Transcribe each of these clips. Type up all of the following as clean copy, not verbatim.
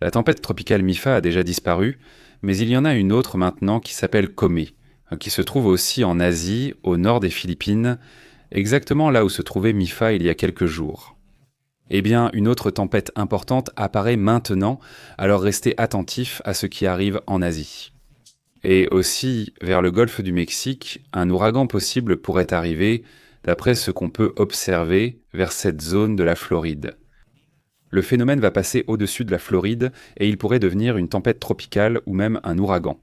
La tempête tropicale Mifa a déjà disparu, mais il y en a une autre maintenant qui s'appelle Komé, qui se trouve aussi en Asie, au nord des Philippines, exactement là où se trouvait Mifa il y a quelques jours. Eh bien, une autre tempête importante apparaît maintenant, alors restez attentifs à ce qui arrive en Asie. Et aussi, vers le golfe du Mexique, un ouragan possible pourrait arriver, d'après ce qu'on peut observer vers cette zone de la Floride. Le phénomène va passer au-dessus de la Floride et il pourrait devenir une tempête tropicale ou même un ouragan.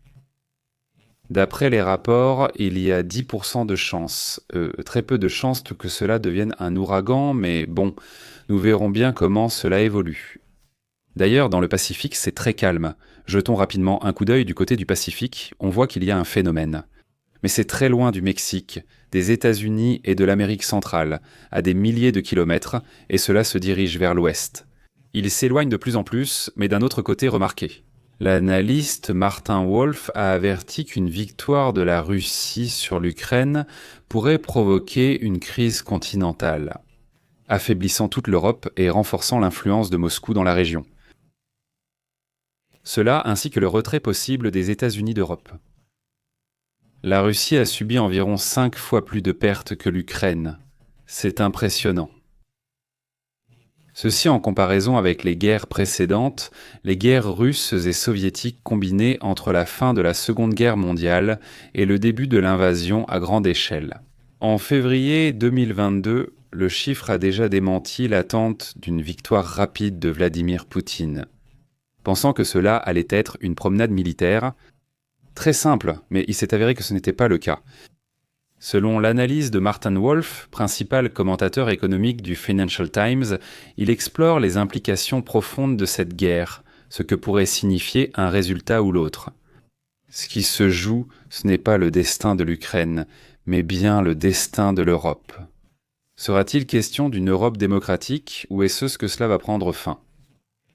D'après les rapports, il y a 10% de chances, très peu de chances que cela devienne un ouragan, mais bon, nous verrons bien comment cela évolue. D'ailleurs, dans le Pacifique, c'est très calme. Jetons rapidement un coup d'œil du côté du Pacifique, on voit qu'il y a un phénomène. Mais c'est très loin du Mexique, des États-Unis et de l'Amérique centrale, à des milliers de kilomètres, et cela se dirige vers l'ouest. Il s'éloigne de plus en plus, mais d'un autre côté remarqué. L'analyste Martin Wolf a averti qu'une victoire de la Russie sur l'Ukraine pourrait provoquer une crise continentale, affaiblissant toute l'Europe et renforçant l'influence de Moscou dans la région. Cela ainsi que le retrait possible des États-Unis d'Europe. La Russie a subi environ 5 fois plus de pertes que l'Ukraine. C'est impressionnant. Ceci en comparaison avec les guerres précédentes, les guerres russes et soviétiques combinées entre la fin de la Seconde Guerre mondiale et le début de l'invasion à grande échelle. En février 2022, le chiffre a déjà démenti l'attente d'une victoire rapide de Vladimir Poutine, pensant que cela allait être une promenade militaire. Très simple, mais il s'est avéré que ce n'était pas le cas. Selon l'analyse de Martin Wolf, principal commentateur économique du Financial Times, il explore les implications profondes de cette guerre, ce que pourrait signifier un résultat ou l'autre. Ce qui se joue, ce n'est pas le destin de l'Ukraine, mais bien le destin de l'Europe. Sera-t-il question d'une Europe démocratique ou est-ce que cela va prendre fin ?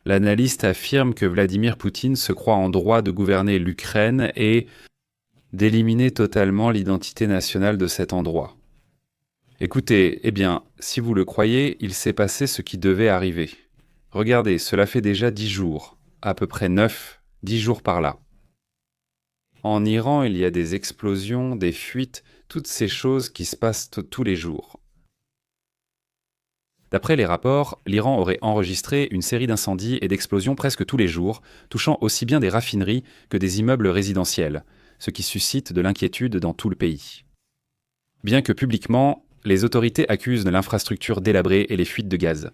L'analyste affirme que Vladimir Poutine se croit en droit de gouverner l'Ukraine et d'éliminer totalement l'identité nationale de cet endroit. Écoutez, eh bien, si vous le croyez, il s'est passé ce qui devait arriver. Regardez, cela fait déjà 10 jours, à peu près 9, 10 jours par là. En Iran, il y a des explosions, des fuites, toutes ces choses qui se passent tous les jours. D'après les rapports, l'Iran aurait enregistré une série d'incendies et d'explosions presque tous les jours, touchant aussi bien des raffineries que des immeubles résidentiels, ce qui suscite de l'inquiétude dans tout le pays. Bien que publiquement, les autorités accusent l'infrastructure délabrée et les fuites de gaz.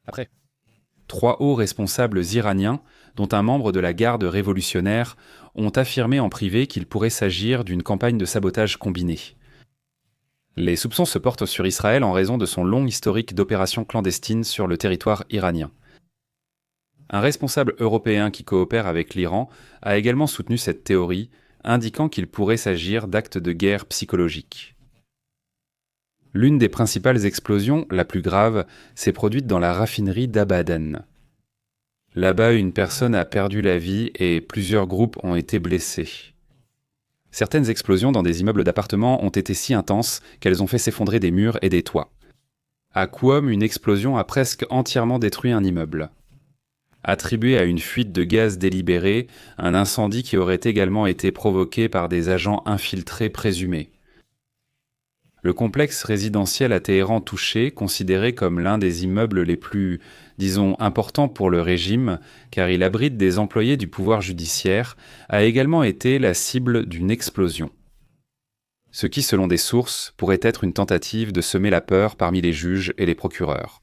Après, 3 hauts responsables iraniens, dont un membre de la garde révolutionnaire, ont affirmé en privé qu'il pourrait s'agir d'une campagne de sabotage combinée. Les soupçons se portent sur Israël en raison de son long historique d'opérations clandestines sur le territoire iranien. Un responsable européen qui coopère avec l'Iran a également soutenu cette théorie, indiquant qu'il pourrait s'agir d'actes de guerre psychologiques. L'une des principales explosions, la plus grave, s'est produite dans la raffinerie d'Abadan. Là-bas, une personne a perdu la vie et plusieurs groupes ont été blessés. Certaines explosions dans des immeubles d'appartements ont été si intenses qu'elles ont fait s'effondrer des murs et des toits. À Qom, une explosion a presque entièrement détruit un immeuble. Attribué à une fuite de gaz délibérée, un incendie qui aurait également été provoqué par des agents infiltrés présumés. Le complexe résidentiel à Téhéran touché, considéré comme l'un des immeubles les plus, disons, importants pour le régime, car il abrite des employés du pouvoir judiciaire, a également été la cible d'une explosion. Ce qui, selon des sources, pourrait être une tentative de semer la peur parmi les juges et les procureurs.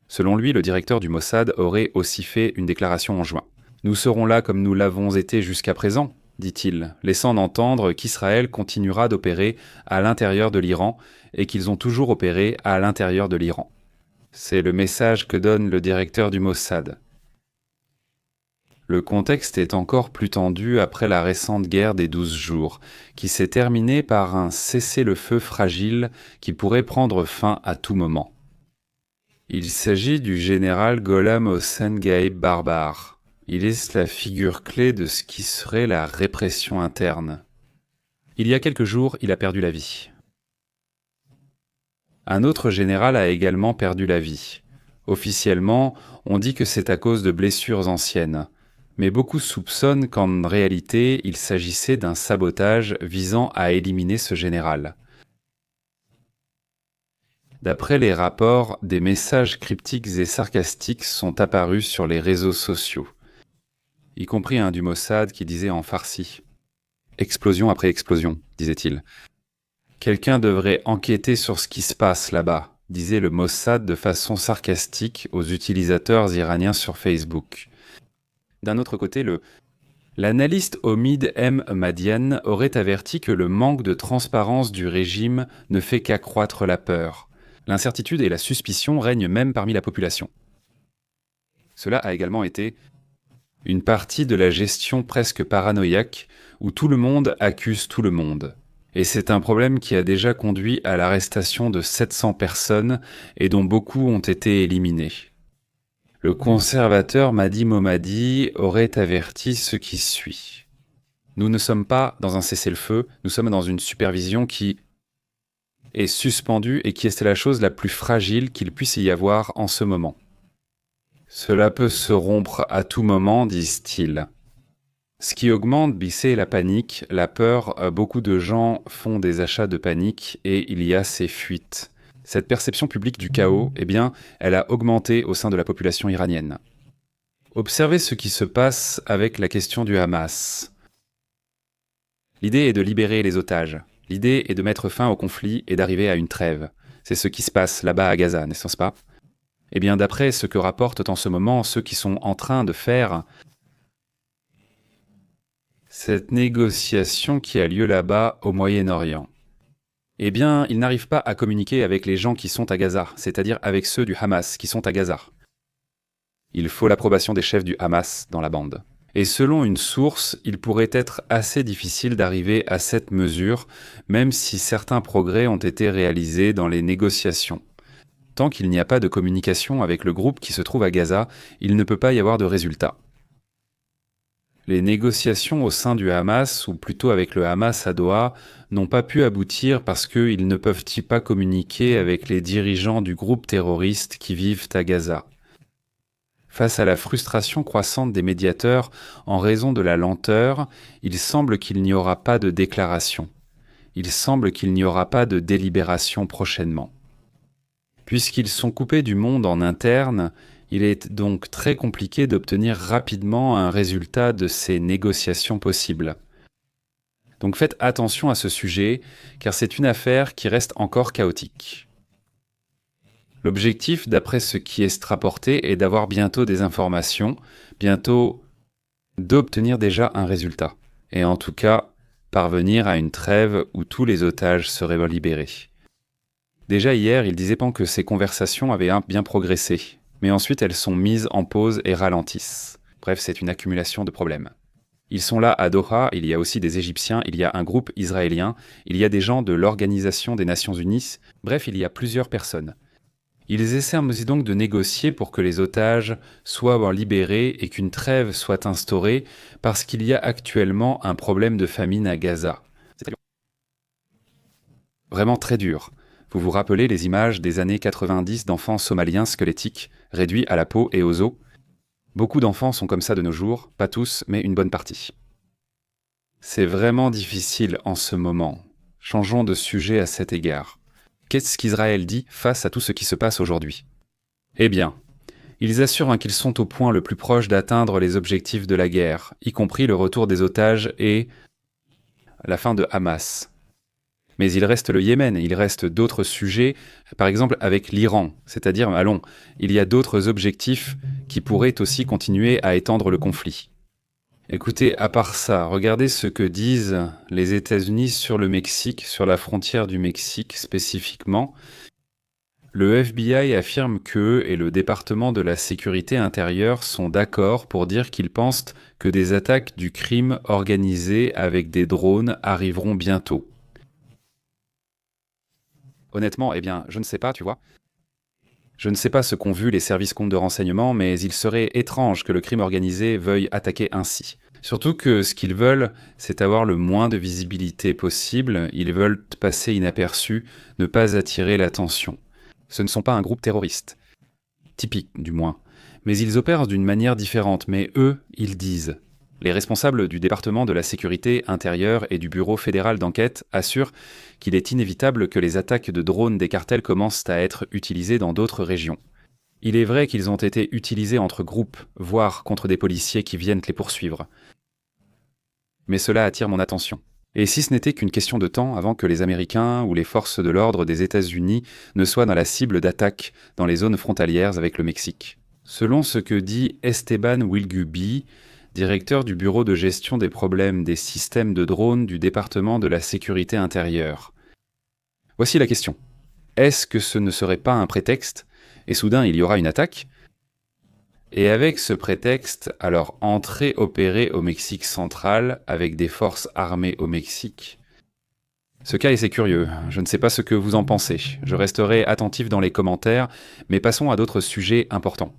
Selon lui, le directeur du Mossad aurait aussi fait une déclaration en juin. « Nous serons là comme nous l'avons été jusqu'à présent », dit-il, laissant entendre qu'Israël continuera d'opérer à l'intérieur de l'Iran et qu'ils ont toujours opéré à l'intérieur de l'Iran. C'est le message que donne le directeur du Mossad. Le contexte est encore plus tendu après la récente guerre des 12 jours, qui s'est terminée par un cessez-le-feu fragile qui pourrait prendre fin à tout moment. Il s'agit du général Gholam Hossein Gaïb Barbar. Il est la figure clé de ce qui serait la répression interne. Il y a quelques jours, il a perdu la vie. Un autre général a également perdu la vie. Officiellement, on dit que c'est à cause de blessures anciennes, mais beaucoup soupçonnent qu'en réalité, il s'agissait d'un sabotage visant à éliminer ce général. D'après les rapports, des messages cryptiques et sarcastiques sont apparus sur les réseaux sociaux, y compris un du Mossad qui disait en farsi « Explosion après explosion », disait-il. « Quelqu'un devrait enquêter sur ce qui se passe là-bas », disait le Mossad de façon sarcastique aux utilisateurs iraniens sur Facebook. D'un autre côté, l'analyste Omid M. Madian aurait averti que le manque de transparence du régime ne fait qu'accroître la peur. L'incertitude et la suspicion règnent même parmi la population. Cela a également été une partie de la gestion presque paranoïaque où tout le monde accuse tout le monde. Et c'est un problème qui a déjà conduit à l'arrestation de 700 personnes et dont beaucoup ont été éliminées. Le conservateur Mahdi Mohammadi aurait averti ce qui suit. Nous ne sommes pas dans un cessez-le-feu, nous sommes dans une supervision qui est suspendue et qui est la chose la plus fragile qu'il puisse y avoir en ce moment. Cela peut se rompre à tout moment, disent-ils. Ce qui augmente, c'est la panique, la peur. Beaucoup de gens font des achats de panique et il y a ces fuites. Cette perception publique du chaos, elle a augmenté au sein de la population iranienne. Observez ce qui se passe avec la question du Hamas. L'idée est de libérer les otages. L'idée est de mettre fin au conflit et d'arriver à une trêve. C'est ce qui se passe là-bas à Gaza, n'est-ce pas ? D'après ce que rapportent en ce moment ceux qui sont en train de faire cette négociation qui a lieu là-bas au Moyen-Orient, ils n'arrivent pas à communiquer avec les gens qui sont à Gaza, c'est-à-dire avec ceux du Hamas qui sont à Gaza. Il faut l'approbation des chefs du Hamas dans la bande. Et selon une source, il pourrait être assez difficile d'arriver à cette mesure, même si certains progrès ont été réalisés dans les négociations. Tant qu'il n'y a pas de communication avec le groupe qui se trouve à Gaza, il ne peut pas y avoir de résultat. Les négociations au sein du Hamas, ou plutôt avec le Hamas à Doha, n'ont pas pu aboutir parce qu'ils ne peuvent pas communiquer avec les dirigeants du groupe terroriste qui vivent à Gaza. Face à la frustration croissante des médiateurs en raison de la lenteur, il semble qu'il n'y aura pas de déclaration. Il semble qu'il n'y aura pas de délibération prochainement. Puisqu'ils sont coupés du monde en interne, il est donc très compliqué d'obtenir rapidement un résultat de ces négociations possibles. Donc faites attention à ce sujet, car c'est une affaire qui reste encore chaotique. L'objectif, d'après ce qui est rapporté, est d'avoir bientôt des informations, bientôt d'obtenir déjà un résultat, et en tout cas, parvenir à une trêve où tous les otages seraient libérés. Déjà hier, il disait que ces conversations avaient bien progressé, mais ensuite elles sont mises en pause et ralentissent. Bref, c'est une accumulation de problèmes. Ils sont là à Doha, il y a aussi des Égyptiens, il y a un groupe israélien, il y a des gens de l'Organisation des Nations Unies, bref, il y a plusieurs personnes. Ils essaient donc de négocier pour que les otages soient libérés et qu'une trêve soit instaurée parce qu'il y a actuellement un problème de famine à Gaza. C'est vraiment très dur. Vous vous rappelez les images des années 90 d'enfants somaliens squelettiques, réduits à la peau et aux os ? Beaucoup d'enfants sont comme ça de nos jours, pas tous, mais une bonne partie. C'est vraiment difficile en ce moment. Changeons de sujet à cet égard. Qu'est-ce qu'Israël dit face à tout ce qui se passe aujourd'hui ? Ils assurent qu'ils sont au point le plus proche d'atteindre les objectifs de la guerre, y compris le retour des otages et la fin de Hamas. Mais il reste le Yémen, il reste d'autres sujets, par exemple avec l'Iran, c'est-à-dire, il y a d'autres objectifs qui pourraient aussi continuer à étendre le conflit. Écoutez, à part ça, regardez ce que disent les États-Unis sur le Mexique, sur la frontière du Mexique spécifiquement. Le FBI affirme qu'eux et le département de la sécurité intérieure sont d'accord pour dire qu'ils pensent que des attaques du crime organisé avec des drones arriveront bientôt. Honnêtement, je ne sais pas, tu vois. Je ne sais pas ce qu'ont vu les services de renseignement, mais il serait étrange que le crime organisé veuille attaquer ainsi. Surtout que ce qu'ils veulent, c'est avoir le moins de visibilité possible, ils veulent passer inaperçus, ne pas attirer l'attention. Ce ne sont pas un groupe terroriste. typique du moins. Mais ils opèrent d'une manière différente, mais eux, ils disent. Les responsables du département de la sécurité intérieure et du bureau fédéral d'enquête assurent qu'il est inévitable que les attaques de drones des cartels commencent à être utilisées dans d'autres régions. Il est vrai qu'ils ont été utilisés entre groupes, voire contre des policiers qui viennent les poursuivre. Mais cela attire mon attention. Et si ce n'était qu'une question de temps avant que les Américains ou les forces de l'ordre des États-Unis ne soient dans la cible d'attaques dans les zones frontalières avec le Mexique. Selon ce que dit Esteban Wilgubi, directeur du bureau de gestion des problèmes des systèmes de drones du département de la sécurité intérieure. Voici la question. Est-ce que ce ne serait pas un prétexte, et soudain il y aura une attaque ? Et avec ce prétexte, alors entrer opérer au Mexique central avec des forces armées au Mexique. Ce cas est assez curieux, je ne sais pas ce que vous en pensez, je resterai attentif dans les commentaires, mais passons à d'autres sujets importants.